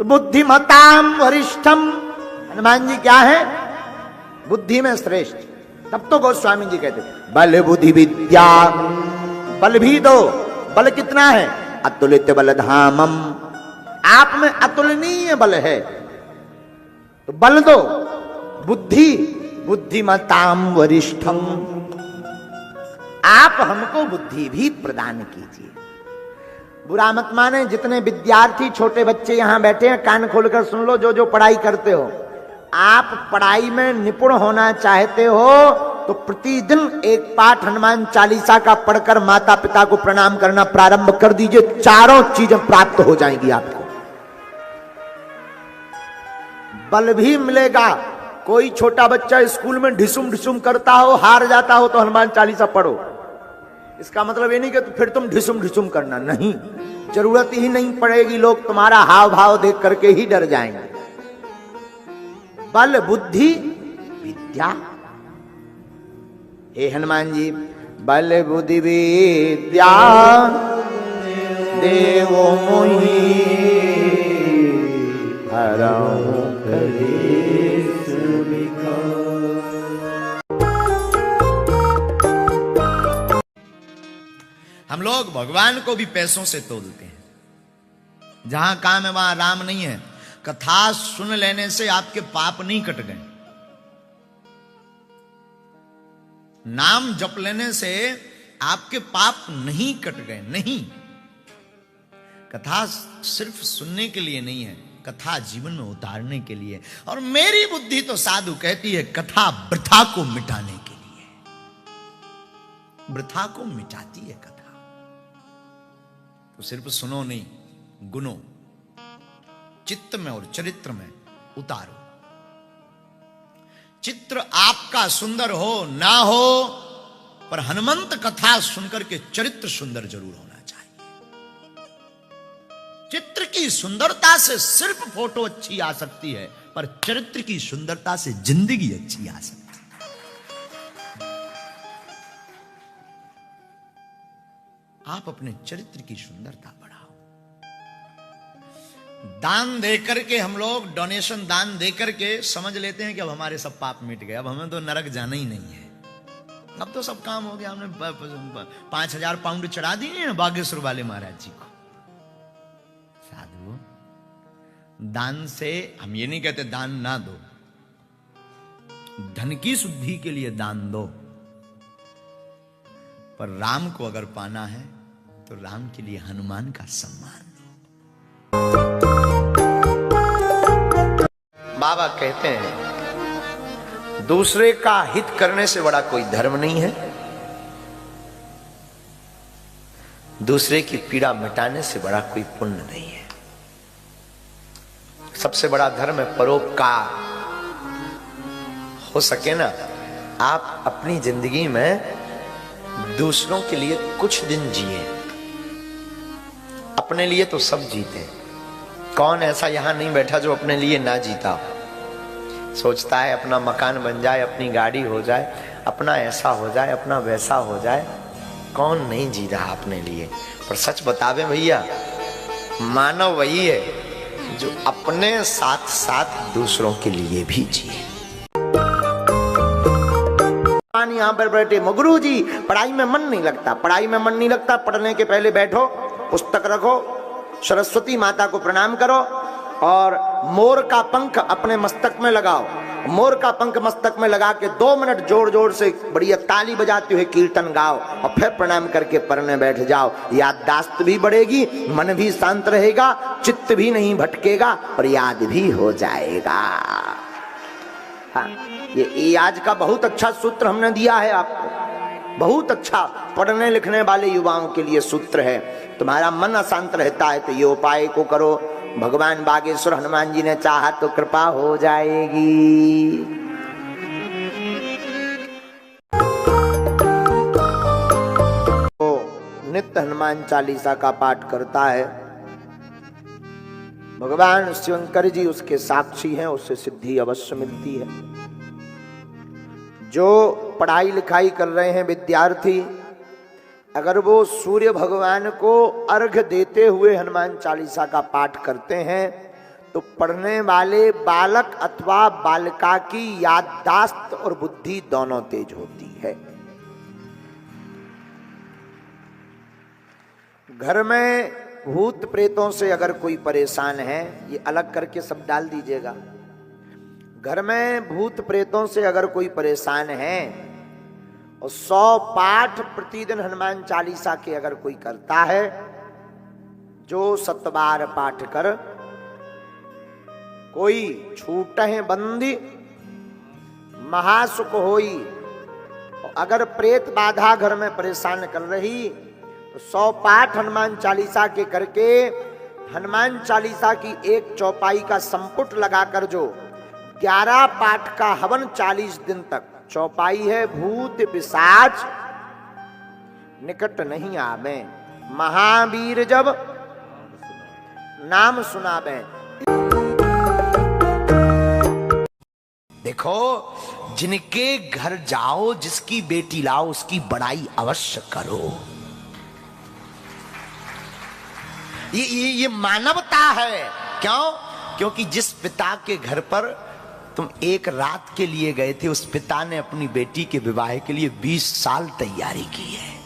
बुद्धिमताम वरिष्ठम, हनुमान जी क्या है? बुद्धि में श्रेष्ठ। तब तो गोस्वामी जी कहते बल बुद्धि विद्या, बल भी दो। बल कितना है? अतुलित बल धामम, आप में अतुलनीय बल है तो बल दो। बुद्धि, बुद्धिमताम वरिष्ठम, आप हमको बुद्धि भी प्रदान कीजिए। बुरा मत माने, जितने विद्यार्थी छोटे बच्चे यहां बैठे हैं कान खोलकर सुन लो, जो जो पढ़ाई करते हो, आप पढ़ाई में निपुण होना चाहते हो तो प्रतिदिन एक पाठ हनुमान चालीसा का पढ़कर माता पिता को प्रणाम करना प्रारंभ कर दीजिए। चारों चीजें प्राप्त हो जाएंगी आपको। बल भी मिलेगा। कोई छोटा बच्चा स्कूल में ढिसुम ढिसुम करता हो, हार जाता हो, तो हनुमान चालीसा पढ़ो। इसका मतलब ये नहीं कि फिर तुम ढिसुम ढिसुम करना, नहीं, जरूरत ही नहीं पड़ेगी। लोग तुम्हारा हाव भाव देख करके ही डर जाएंगे। बल बुद्धि विद्या, हे हनुमान जी, बल बुद्धि विद्या देवो मोहि हरहु कलेश विकार। हम लोग भगवान को भी पैसों से तोलते हैं। जहां काम है वहां राम नहीं है। कथा सुन लेने से आपके पाप नहीं कट गए, नाम जप लेने से आपके पाप नहीं कट गए, नहीं। कथा सिर्फ सुनने के लिए नहीं है, कथा जीवन में उतारने के लिए। और मेरी बुद्धि तो साधु कहती है कथा वृथा को मिटाने के लिए, वृथा को मिटाती है कथा। तो सिर्फ सुनो नहीं, गुनो, चित्त में और चरित्र में उतारो। चित्र आपका सुंदर हो ना हो, पर हनुमंत कथा सुनकर के चरित्र सुंदर जरूर होना चाहिए। चित्र की सुंदरता से सिर्फ फोटो अच्छी आ सकती है, पर चरित्र की सुंदरता से जिंदगी अच्छी आ सकती है। आप अपने चरित्र की सुंदरता बढ़ाओ। दान देकर के हम लोग, डोनेशन दान देकर के समझ लेते हैं कि अब हमारे सब पाप मिट गए, अब हमें तो नरक जाना ही नहीं है, अब तो सब काम हो गया। हमने 5,000 पाउंड चढ़ा दिए ना बागेश्वर वाले महाराज जी को। साधु, दान से हम ये नहीं कहते दान ना दो, धन की शुद्धि के लिए दान दो, पर राम को अगर पाना है तो राम के लिए हनुमान का सम्मान। बाबा कहते हैं दूसरे का हित करने से बड़ा कोई धर्म नहीं है, दूसरे की पीड़ा मिटाने से बड़ा कोई पुण्य नहीं है। सबसे बड़ा धर्म है परोपकार। हो सके ना आप अपनी जिंदगी में दूसरों के लिए कुछ दिन जिए। अपने लिए तो सब जीते, कौन ऐसा यहां नहीं बैठा जो अपने लिए ना जीता हो। सोचता है अपना मकान बन जाए, अपनी गाड़ी हो जाए, अपना ऐसा हो जाए, अपना वैसा हो जाए। कौन नहीं जी रहा अपने लिए? पर सच बतावे भैया, मानव वही है जो अपने साथ साथ दूसरों के लिए भी जिए। यहां पर बैठे गुरु जी पढ़ाई में मन नहीं लगता, पढ़ाई में मन नहीं लगता, पढ़ने के पहले बैठो, पुस्तक रखो, सरस्वती माता को प्रणाम करो और मोर का पंख अपने मस्तक में लगाओ। मोर का पंख मस्तक में लगा के 2 मिनट जोर जोर से बढ़िया ताली बजाते हुए कीर्तन गाओ और फिर प्रणाम करके पढ़ने बैठ जाओ। याददाश्त भी बढ़ेगी, मन भी शांत रहेगा, चित्त भी नहीं भटकेगा और याद भी हो जाएगा। हाँ, ये आज का बहुत अच्छा सूत्र हमने दिया है आपको, बहुत अच्छा पढ़ने लिखने वाले युवाओं के लिए सूत्र है। तुम्हारा मन अशांत रहता है तो ये उपाय को करो। भगवान बागेश्वर हनुमान जी ने चाहा तो कृपा हो जाएगी। तो नित्य हनुमान चालीसा का पाठ करता है, भगवान शिवशंकर जी उसके साक्षी हैं, उससे सिद्धि अवश्य मिलती है। जो पढ़ाई लिखाई कर रहे हैं विद्यार्थी, अगर वो सूर्य भगवान को अर्घ देते हुए हनुमान चालीसा का पाठ करते हैं तो पढ़ने वाले बालक अथवा बालिका की याददाश्त और बुद्धि दोनों तेज होती है। घर में भूत प्रेतों से अगर कोई परेशान है, ये अलग करके सब डाल दीजिएगा। घर में भूत प्रेतों से अगर कोई परेशान है और 100 पाठ प्रतिदिन हनुमान चालीसा के अगर कोई करता है, जो 7 बार पाठ कर कोई छूटहि बंदी महासुख होई। अगर प्रेत बाधा घर में परेशान कर रही तो 100 पाठ हनुमान चालीसा के करके हनुमान चालीसा की एक चौपाई का संपुट लगाकर जो 11 पाठ का हवन 40 दिन तक, चौपाई है भूत पिशाच निकट नहीं आवे, महावीर जब नाम सुनावे। देखो, जिनके घर जाओ, जिसकी बेटी लाओ, उसकी बड़ाई अवश्य करो। ये मानवता है। क्यों? क्योंकि जिस पिता के घर पर तुम एक रात के लिए गए थे, उस पिता ने अपनी बेटी के विवाह के लिए 20 साल तैयारी की है।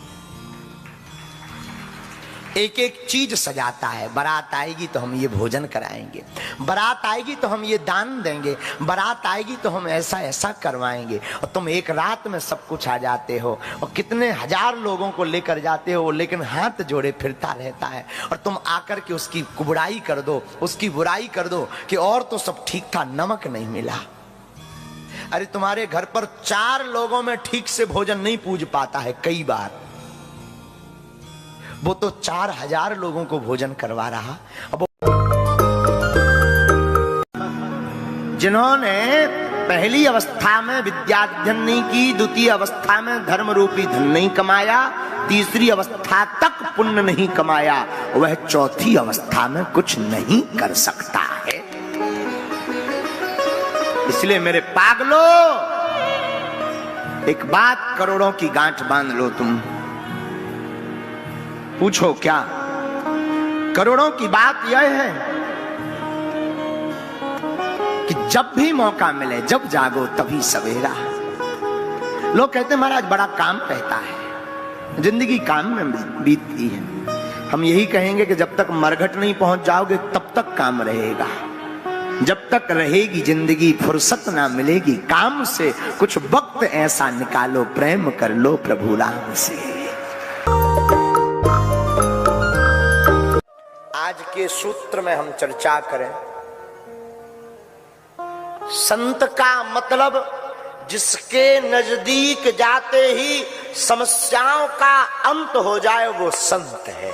एक एक चीज सजाता है। बारात आएगी तो हम ये भोजन कराएंगे, बारात आएगी तो हम ये दान देंगे, बारात आएगी तो हम ऐसा ऐसा करवाएंगे। और तुम एक रात में सब कुछ आ जाते हो और कितने हजार लोगों को लेकर जाते हो, लेकिन हाथ जोड़े फिरता रहता है। और तुम आकर के उसकी बुराई कर दो, उसकी बुराई कर दो कि और तो सब ठीक था, नमक नहीं मिला। अरे तुम्हारे घर पर 4 लोगों में ठीक से भोजन नहीं पूज पाता है कई बार, वो तो 4000 लोगों को भोजन करवा रहा। अब जिन्होंने पहली अवस्था में विद्याध्ययन नहीं की, द्वितीय अवस्था में धर्म रूपी धन नहीं कमाया, तीसरी अवस्था तक पुण्य नहीं कमाया, वह चौथी अवस्था में कुछ नहीं कर सकता है। इसलिए मेरे पागलो, एक बात करोड़ों की गांठ बांध लो। तुम पूछो क्या? करोड़ों की बात यह है कि जब भी मौका मिले, जब जागो तभी सवेरा। लोग कहते हैं महाराज बड़ा काम रहता है, जिंदगी काम में बीतती है। हम यही कहेंगे कि जब तक मरघट नहीं पहुंच जाओगे तब तक काम रहेगा। जब तक रहेगी जिंदगी फुर्सत ना मिलेगी काम से। कुछ वक्त ऐसा निकालो, प्रेम कर लो प्रभु राम से। आज के सूत्र में हम चर्चा करें, संत का मतलब जिसके नजदीक जाते ही समस्याओं का अंत हो जाए, वो संत है।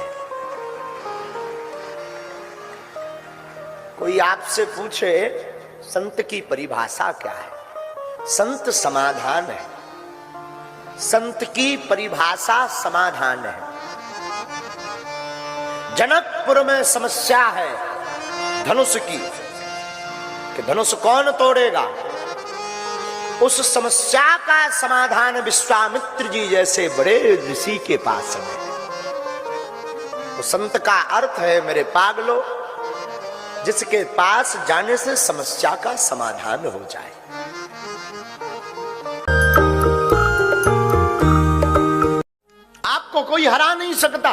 कोई आपसे पूछे संत की परिभाषा क्या है? संत समाधान है। संत की परिभाषा समाधान है। जनकपुर में समस्या है धनुष की कि धनुष कौन तोड़ेगा। उस समस्या का समाधान विश्वामित्र जी जैसे बड़े ऋषि के पास है। तो संत का अर्थ है मेरे पागलो, जिसके पास जाने से समस्या का समाधान हो जाए। आपको कोई हरा नहीं सकता।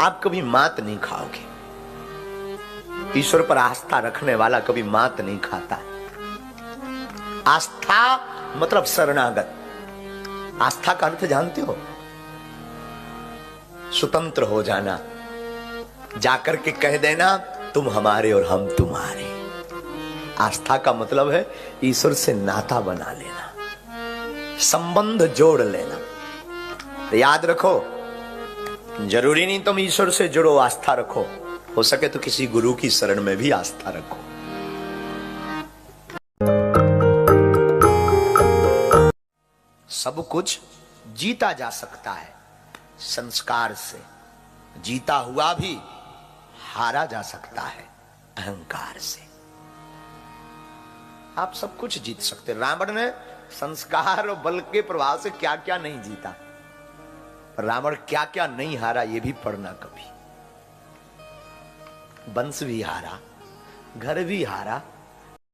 आप कभी मात नहीं खाओगे। ईश्वर पर आस्था रखने वाला कभी मात नहीं खाता। आस्था मतलब शरणागत। आस्था का अर्थ जानते हो? स्वतंत्र हो जाना, जाकर के कह देना तुम हमारे और हम तुम्हारे। आस्था का मतलब है ईश्वर से नाता बना लेना, संबंध जोड़ लेना। तो याद रखो, जरूरी नहीं तुम ईश्वर से जुड़ो, आस्था रखो। हो सके तो किसी गुरु की शरण में भी आस्था रखो। सब कुछ जीता जा सकता है संस्कार से, जीता हुआ भी हारा जा सकता है अहंकार से। आप सब कुछ जीत सकते। रावण ने संस्कार और बल के प्रभाव से क्या क्या नहीं जीता, रावण क्या क्या नहीं हारा, ये भी पढ़ना कभी। वंश भी हारा, घर भी हारा,